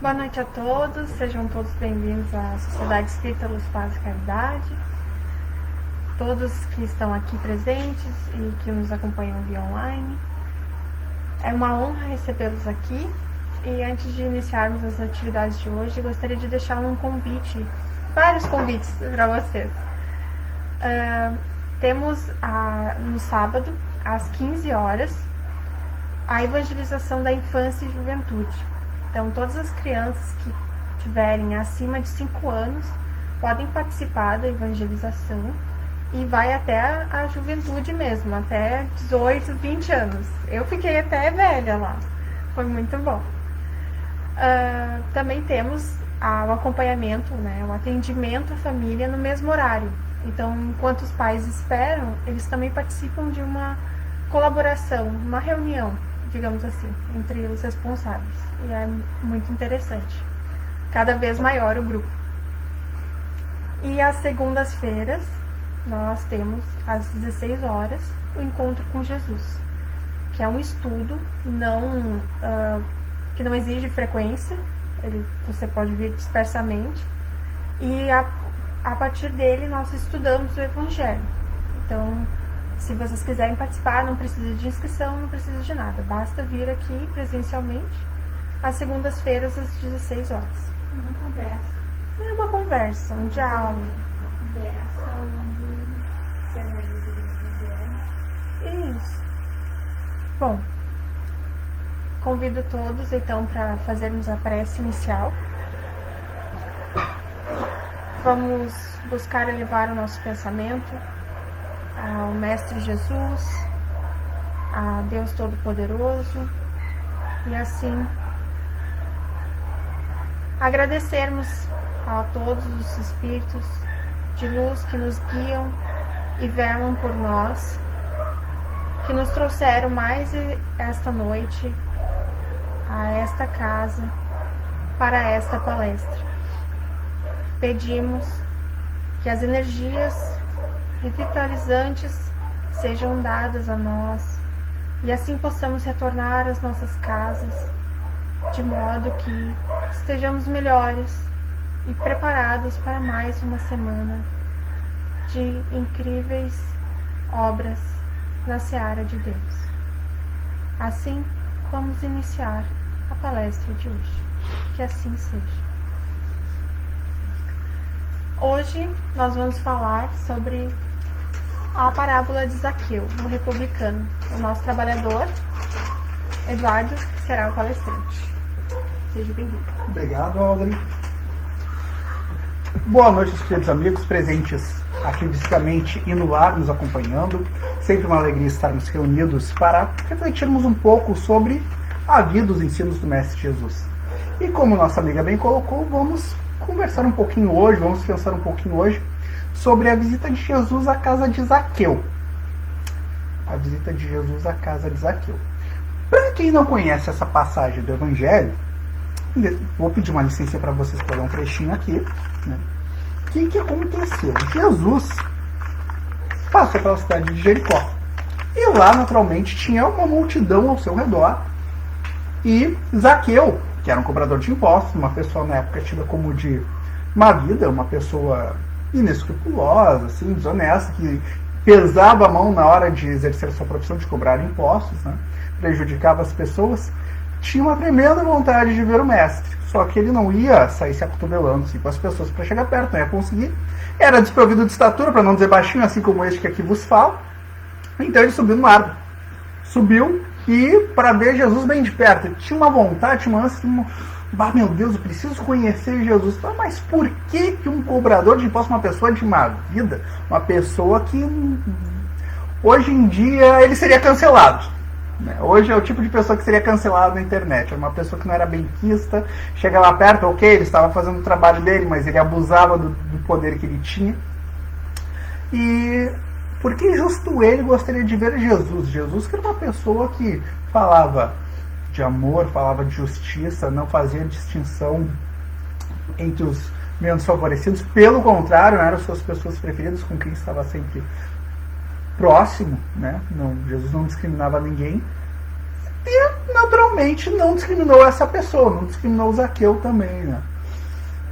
Boa noite a todos, sejam todos bem-vindos à Sociedade Espírita Luz, Paz e Caridade. Todos que estão aqui presentes e que nos acompanham via online. É uma honra recebê-los aqui e antes de iniciarmos as atividades de hoje, gostaria de deixar um convite, vários convites para vocês. Temos no sábado, às 15 horas, a evangelização da infância e juventude. Então, todas as crianças que tiverem acima de 5 anos podem participar da evangelização e vai até a juventude mesmo, até 18, 20 anos. Eu fiquei até velha lá, foi muito bom. Também temos o acompanhamento, né, o atendimento à família no mesmo horário. Então, enquanto os pais esperam, eles também participam de uma colaboração, uma reunião, digamos assim, entre os responsáveis. E é muito interessante. Cada vez maior o grupo. E às segundas-feiras, nós temos às 16 horas o Encontro com Jesus, que é um estudo que não exige frequência, você pode vir dispersamente, e a partir dele nós estudamos o Evangelho. Então, se vocês quiserem participar, não precisa de inscrição, não precisa de nada, basta vir aqui presencialmente às segundas-feiras às 16 horas. Uma conversa. É uma conversa, um diálogo. Isso. Bom, convido todos então para fazermos a prece inicial. Vamos buscar elevar o nosso pensamento ao Mestre Jesus, a Deus Todo-Poderoso, e assim agradecermos a todos os espíritos de luz que nos guiam e velam por nós, que nos trouxeram mais esta noite a esta casa para esta palestra. Pedimos que as energias revitalizantes sejam dadas a nós e assim possamos retornar às nossas casas de modo que estejamos melhores e preparados para mais uma semana de incríveis obras na seara de Deus. Assim, vamos iniciar a palestra de hoje. Que assim seja. Hoje nós vamos falar sobre a parábola de Zaqueu, o republicano. O nosso trabalhador, Eduardo, será o palestrante. Seja bem-vindo. Obrigado, Aldrin. Boa noite, queridos amigos presentes aqui fisicamente e no ar, nos acompanhando. Sempre uma alegria estarmos reunidos para refletirmos um pouco sobre a vida, os ensinos do Mestre Jesus. E como nossa amiga bem colocou, vamos conversar um pouquinho hoje, vamos pensar um pouquinho hoje sobre a visita de Jesus à casa de Zaqueu. A visita de Jesus à casa de Zaqueu. Para quem não conhece essa passagem do Evangelho, vou pedir uma licença para vocês para dar um trechinho aqui. Né? O que aconteceu? Jesus passou pela cidade de Jericó. E lá, naturalmente, tinha uma multidão ao seu redor. E Zaqueu, que era um cobrador de impostos, uma pessoa na época tida como de má vida, uma pessoa inescrupulosa, assim, desonesta, que pesava a mão na hora de exercer a sua profissão de cobrar impostos, né? Prejudicava as pessoas, tinha uma tremenda vontade de ver o mestre, só que ele não ia sair se acotovelando assim, com as pessoas para chegar perto, não ia conseguir, era desprovido de estatura, para não dizer baixinho, assim como este que aqui vos falo. Então ele subiu no árvore, subiu e para ver Jesus bem de perto, ele tinha uma vontade, uma ânsia, meu Deus, eu preciso conhecer Jesus. Mas por que um cobrador de impostos, uma pessoa de má vida, uma pessoa que hoje em dia ele seria cancelado, né? Hoje é o tipo de pessoa que seria cancelado na internet, é uma pessoa que não era benquista, chega lá perto, ok, ele estava fazendo o trabalho dele, mas ele abusava do poder que ele tinha. E por que justo ele gostaria de ver Jesus? Jesus que era uma pessoa que falava de amor, falava de justiça, não fazia distinção entre os menos favorecidos, pelo contrário, eram suas pessoas preferidas, com quem estava sempre próximo, né? Jesus não discriminava ninguém. naturalmente não discriminou essa pessoa, não discriminou Zaqueu também, né?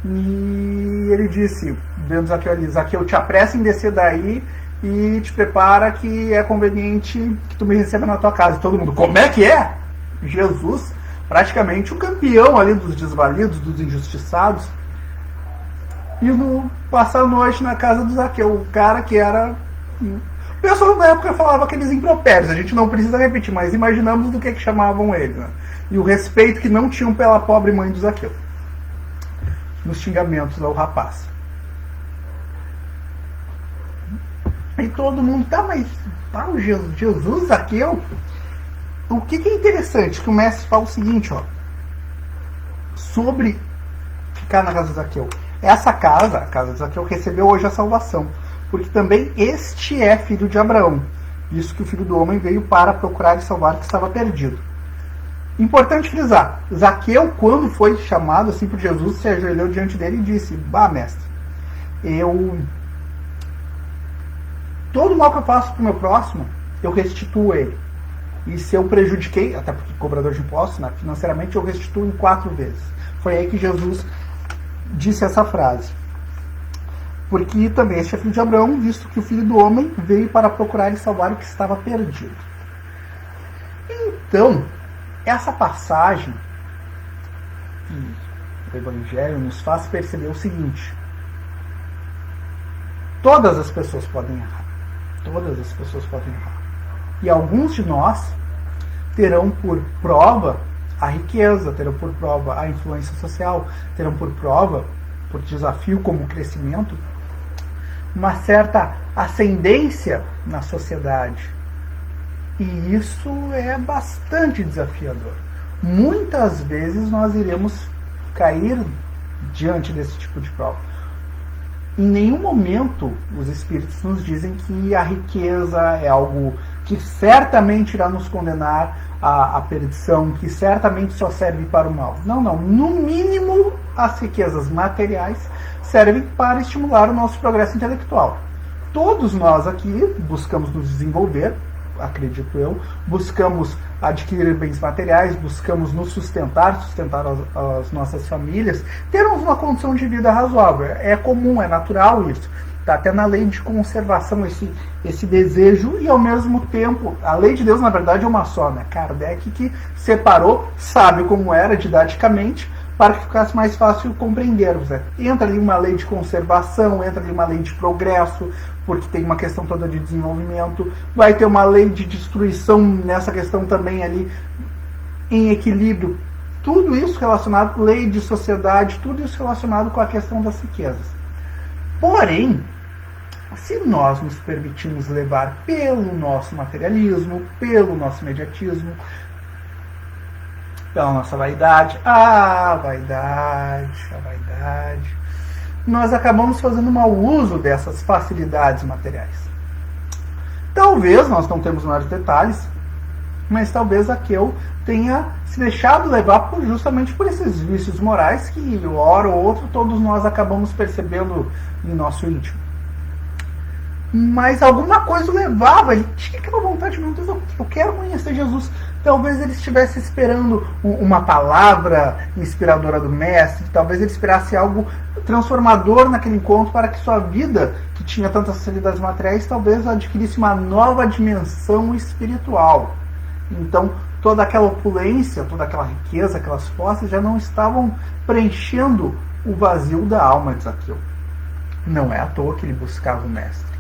E ele disse, vendo Zaqueu ali, Zaqueu, te apressa em descer daí e te prepara que é conveniente que tu me receba na tua casa. E todo mundo, como é que é? Jesus, praticamente o campeão ali dos desvalidos, dos injustiçados, indo passar a noite na casa do Zaqueu, o cara que era... O pessoal na época falava aqueles impropérios, a gente não precisa repetir, mas imaginamos do que chamavam ele, né? E o respeito que não tinham pela pobre mãe do Zaqueu, nos xingamentos ao rapaz. E todo mundo, tá, mas tá, o Jesus, Zaqueu. O que é interessante, que o mestre fala o seguinte, ó, sobre ficar na casa de Zaqueu. Essa casa, a casa de Zaqueu, recebeu hoje a salvação, porque também este é filho de Abraão, visto que o Filho do Homem veio para procurar e salvar o que estava perdido. Importante frisar, Zaqueu, quando foi chamado assim por Jesus, se ajoelhou diante dele e disse, bah, mestre, todo o mal que eu faço para o meu próximo, eu restituo ele. E se eu prejudiquei, até porque cobrador de impostos, né, financeiramente, eu restituo em 4 vezes. Foi aí que Jesus disse essa frase. Porque também este é filho de Abraão, visto que o Filho do Homem veio para procurar e salvar o que estava perdido. Então, essa passagem que o Evangelho nos faz perceber o seguinte: todas as pessoas podem errar. Todas as pessoas podem errar. E alguns de nós terão por prova a riqueza, terão por prova a influência social, terão por prova, por desafio como o crescimento, uma certa ascendência na sociedade. E isso é bastante desafiador. Muitas vezes nós iremos cair diante desse tipo de prova. Em nenhum momento os espíritos nos dizem que a riqueza é algo que certamente irá nos condenar à perdição, que certamente só serve para o mal. Não, não. No mínimo, as riquezas materiais servem para estimular o nosso progresso intelectual. Todos nós aqui buscamos nos desenvolver, acredito eu, buscamos adquirir bens materiais, buscamos nos sustentar as nossas famílias, termos uma condição de vida razoável. É comum, é natural isso. Está até na lei de conservação esse desejo, e ao mesmo tempo, a lei de Deus na verdade é uma só, né? Kardec que separou, sabe como era didaticamente, para que ficasse mais fácil compreendermos. Né? Entra ali uma lei de conservação, entra ali uma lei de progresso, porque tem uma questão toda de desenvolvimento, vai ter uma lei de destruição nessa questão também ali, em equilíbrio. Tudo isso relacionado, lei de sociedade, tudo isso relacionado com a questão das riquezas. Porém, se nós nos permitimos levar pelo nosso materialismo, pelo nosso imediatismo, pela nossa vaidade, a vaidade, nós acabamos fazendo mau uso dessas facilidades materiais. Talvez, nós não temos maiores detalhes, mas talvez Zaqueu tenha se deixado levar justamente por esses vícios morais que, hora ou outra, todos nós acabamos percebendo em nosso íntimo. Mas alguma coisa o levava, ele tinha aquela vontade, meu Deus, eu quero conhecer Jesus. Talvez ele estivesse esperando uma palavra inspiradora do Mestre, talvez ele esperasse algo transformador naquele encontro para que sua vida, que tinha tantas facilidades materiais, talvez adquirisse uma nova dimensão espiritual. Então, toda aquela opulência, toda aquela riqueza, aquelas posses já não estavam preenchendo o vazio da alma de Zaqueu. Não é à toa que ele buscava o Mestre.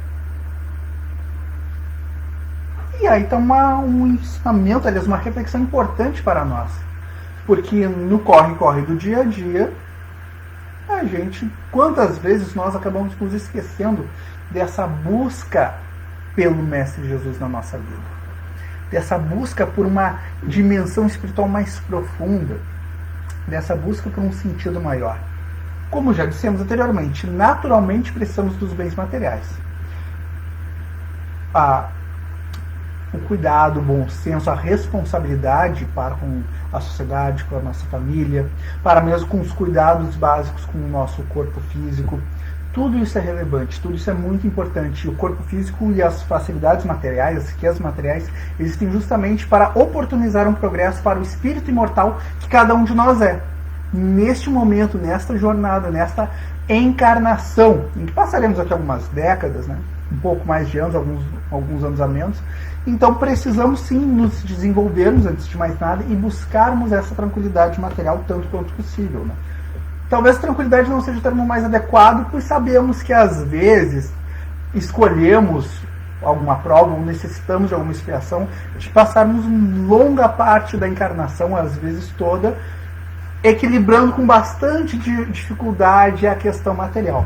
E aí está um ensinamento, aliás, uma reflexão importante para nós. Porque no corre-corre do dia a dia, a gente, quantas vezes nós acabamos nos esquecendo dessa busca pelo Mestre Jesus na nossa vida. Dessa busca por uma dimensão espiritual mais profunda. Dessa busca por um sentido maior. Como já dissemos anteriormente, naturalmente precisamos dos bens materiais. O cuidado, o bom senso, a responsabilidade para com a sociedade, com a nossa família, para mesmo com os cuidados básicos com o nosso corpo físico. tudo isso é relevante, tudo isso é muito importante. O corpo físico e as facilidades materiais, as riquezas materiais, existem justamente para oportunizar um progresso para o espírito imortal que cada um de nós é. Neste momento, nesta jornada, nesta encarnação, em que passaremos aqui algumas décadas, né? Um pouco mais de anos, alguns anos a menos. Então precisamos sim nos desenvolvermos, antes de mais nada, e buscarmos essa tranquilidade material tanto quanto possível, né? Talvez tranquilidade não seja o termo mais adequado, pois sabemos que às vezes escolhemos alguma prova ou necessitamos de alguma expiação, de passarmos longa parte da encarnação, às vezes toda, equilibrando com bastante dificuldade a questão material.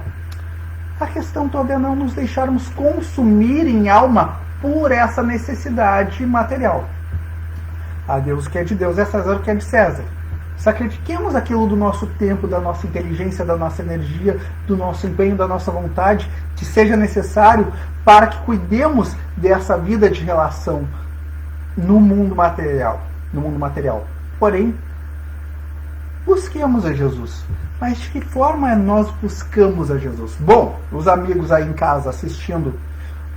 A questão toda é não nos deixarmos consumir em alma por essa necessidade material. A Deus o que é de Deus, é César o que é de César. Sacrifiquemos aquilo do nosso tempo, da nossa inteligência, da nossa energia, do nosso empenho, da nossa vontade, que seja necessário para que cuidemos dessa vida de relação no mundo material. Porém, busquemos a Jesus. Mas de que forma nós buscamos a Jesus? Bom, os amigos aí em casa assistindo,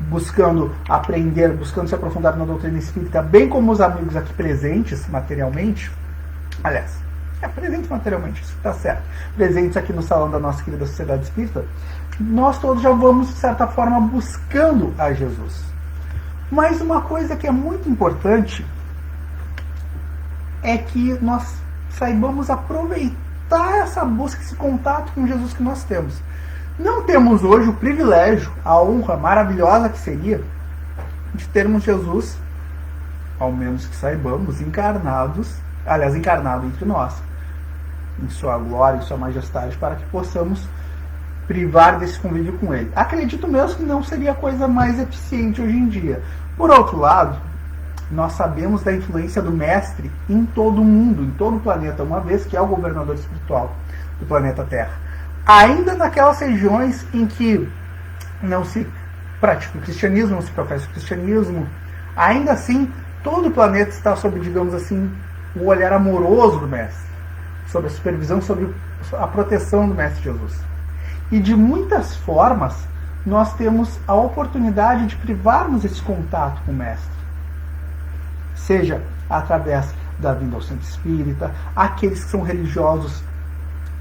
buscando aprender, buscando se aprofundar na doutrina espírita, bem como os amigos aqui presentes materialmente, aliás, presentes materialmente, isso está certo, presentes aqui no salão da nossa querida Sociedade Espírita, nós todos já vamos, de certa forma, buscando a Jesus. Mas uma coisa que é muito importante é que nós saibamos aproveitar essa busca, esse contato com Jesus que nós temos. Não temos hoje o privilégio, a honra maravilhosa que seria de termos Jesus, ao menos que saibamos, encarnado entre nós, em sua glória, em sua majestade, para que possamos privar desse convívio com ele. Acredito mesmo que não seria a coisa mais eficiente hoje em dia. Por outro lado, nós sabemos da influência do Mestre em todo o mundo, em todo o planeta, uma vez que é o governador espiritual do planeta Terra. Ainda naquelas regiões em que não se pratica o cristianismo, não se professa o cristianismo, ainda assim, todo o planeta está sob, digamos assim, o olhar amoroso do Mestre, sobre a supervisão, sobre a proteção do Mestre Jesus. E de muitas formas, nós temos a oportunidade de privarmos esse contato com o Mestre. Seja através da vinda ao centro espírita, aqueles que são religiosos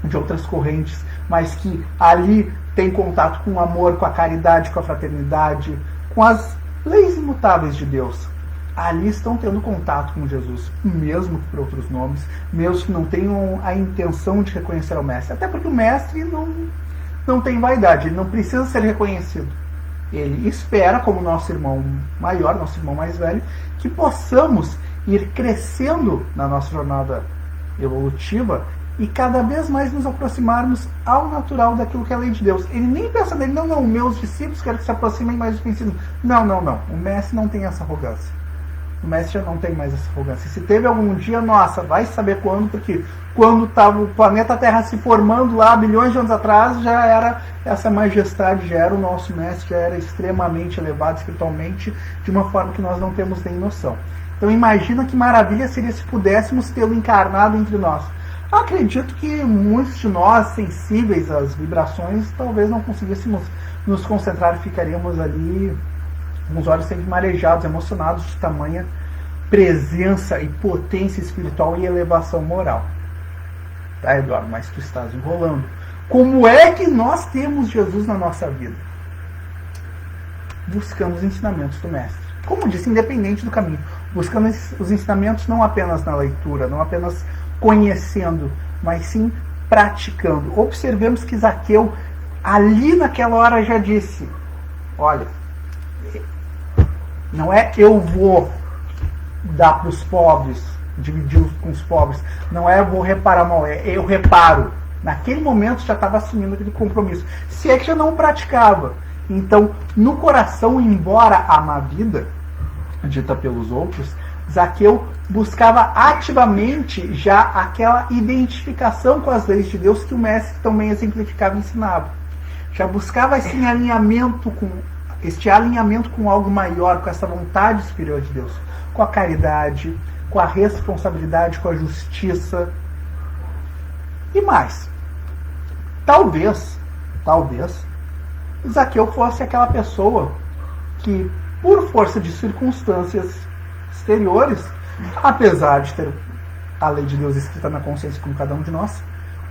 de outras correntes, mas que ali têm contato com o amor, com a caridade, com a fraternidade, com as leis imutáveis de Deus. Ali estão tendo contato com Jesus, mesmo que por outros nomes, mesmo que não tenham a intenção de reconhecer o Mestre. Até porque o Mestre não tem vaidade, ele não precisa ser reconhecido. Ele espera, como nosso irmão maior, nosso irmão mais velho, que possamos ir crescendo na nossa jornada evolutiva e cada vez mais nos aproximarmos ao natural daquilo que é a lei de Deus. Ele nem pensa nele, não, meus discípulos quero que se aproximem mais do que ensino. Não. O Mestre não tem essa arrogância. O Mestre já não tem mais essa arrogância. Se teve algum dia, nossa, vai saber quando, porque quando estava o planeta Terra se formando lá, bilhões de anos atrás, já era essa majestade, já era o nosso Mestre, já era extremamente elevado espiritualmente, de uma forma que nós não temos nem noção. Então imagina que maravilha seria se pudéssemos tê-lo encarnado entre nós. Acredito que muitos de nós, sensíveis às vibrações, talvez não conseguíssemos nos concentrar e ficaríamos ali com os olhos sempre marejados, emocionados de tamanha presença e potência espiritual e elevação moral. Tá, Eduardo? Mas tu estás enrolando. Como é que nós temos Jesus na nossa vida? Buscando os ensinamentos do Mestre. Como disse, independente do caminho. Buscando os ensinamentos não apenas na leitura, não apenas conhecendo, mas sim praticando. Observemos que Zaqueu, ali naquela hora, já disse: olha, não é eu vou dar para os pobres, dividir com os pobres, não é eu vou reparar mal, é eu reparo. Naquele momento já estava assumindo aquele compromisso. Se é que já não praticava. Então, no coração, embora a má vida, dita pelos outros, Zaqueu buscava ativamente já aquela identificação com as leis de Deus que o Mestre também exemplificava e ensinava. Já buscava este alinhamento com algo maior, com essa vontade superior de Deus, com a caridade, com a responsabilidade, com a justiça e mais. Talvez, Zaqueu fosse aquela pessoa que, por força de circunstâncias exteriores, apesar de ter a lei de Deus escrita na consciência como cada um de nós,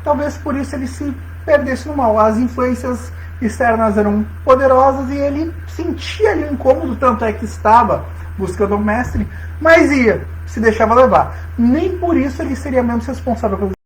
talvez por isso ele se perdesse no mal. As influências externas eram poderosas e ele sentia ali um incômodo, tanto é que estava buscando o mestre, mas se deixava levar. Nem por isso ele seria menos responsável pelos